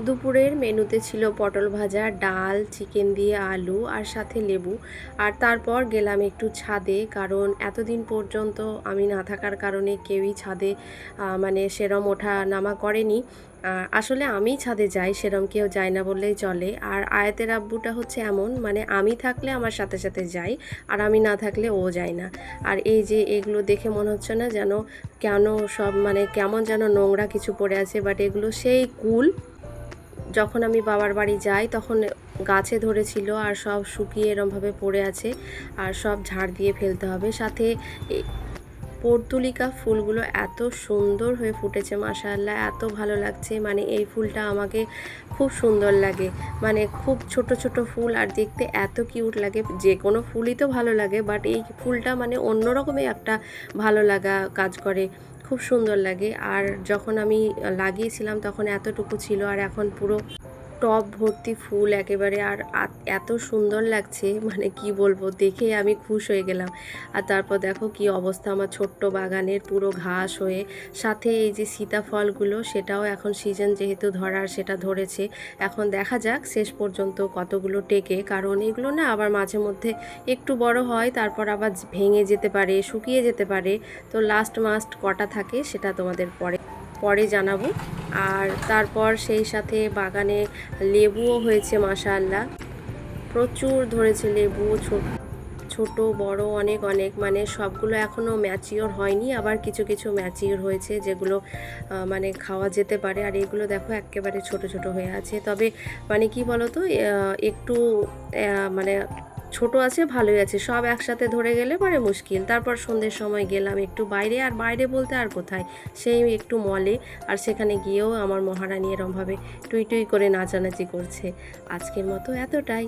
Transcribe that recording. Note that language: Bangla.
দুপুরের মেনুতে ছিল পটল ভাজা, ডাল, চিকেন দিয়ে আলু আর সাথে লেবু। আর তারপর গেলাম একটু ছাদে, কারণ এতদিন পর্যন্ত আমি না থাকার কারণে কেউই ছাদে মানে সেরম ওঠা নামা করেনি। আসলে আমি ছাদে যাই, সেরম কেউ যায় না বললেই চলে। আর আয়াতের আব্বুটা হচ্ছে এমন, মানে আমি থাকলে আমার সাথে সাথে যাই, আর আমি না থাকলে ও যায় না। আর এই যে এগুলো দেখে মনে হচ্ছে না যেন কেন সব মানে কেমন যেন নোংরা কিছু পড়ে আছে, বাট এগুলো সেই কুল। যখন আমি বাবার বাড়ি যাই তখন গাছে ধরেছিল আর সব শুকিয়ে এরমভাবে পড়ে আছে, আর সব ঝাড় দিয়ে ফেলতে হবে। সাথে এই পর্তুলিকা ফুলগুলো এত সুন্দর হয়ে ফুটেছে, মাশাআল্লাহ, এত ভালো লাগছে। মানে এই ফুলটা আমাকে খুব সুন্দর লাগে, মানে খুব ছোট ছোট ফুল আর দেখতে এত কিউট লাগে। যে কোনো ফুলই তো ভালো লাগে, বাট এই ফুলটা মানে অন্যরকমই একটা ভালো লাগা কাজ করে, খুব সুন্দর লাগে। আর যখন আমি লাগিয়েছিলাম তখন এতটুকু ছিল, আর এখন পুরো টব ভর্তি ফুল একেবারে। আর এত সুন্দর লাগছে, মানে কি বলবো, দেখে আমি খুশ হয়ে গেলাম। আর তারপর দেখো কি অবস্থা আমার ছোট্ট বাগানের, পুরো ঘাস হয়ে। সাথে এই যে সীতাফলগুলো, সেটাও এখন সিজন যেহেতু ধরার, সেটা ধরেছে। এখন দেখা যাক শেষ পর্যন্ত কতগুলো টেকে, কারণ এগুলো না আবার মাঝে মধ্যে একটু বড় হয়, তারপর আবার ভেঙে যেতে পারে, শুকিয়ে যেতে পারে। তো লাস্ট মাস্ট কটা থাকে সেটা তোমাদের পরে পরে জানাবো। আর তারপর সেই সাথে বাগানে লেবুও হয়েছে, মাশাআল্লাহ, প্রচুর ধরেছে লেবু, ছোট বড় অনেক অনেক, মানে সবগুলো এখনও ম্যাচিওর হয়নি, আবার কিছু কিছু ম্যাচিওর হয়েছে যেগুলো মানে খাওয়া যেতে পারে। আর এগুলো দেখো একেবারে ছোট ছোট হয়ে আছে। তবে মানে কি বলো তো, একটু মানে ছোট আছে, ভালোই আছে, সব একসাথে ধরে গেলে পরে মুশকিল। তারপর সন্ধ্যের সময় গেলাম একটু বাইরে, আর বাইরে বলতে আর কোথায়, সেই একটু মলে। আর সেখানে গিয়েও আমার মহারানী এরমভাবে টুই টুই করে নাচানাচি করছে। আজকের মতো এতটাই।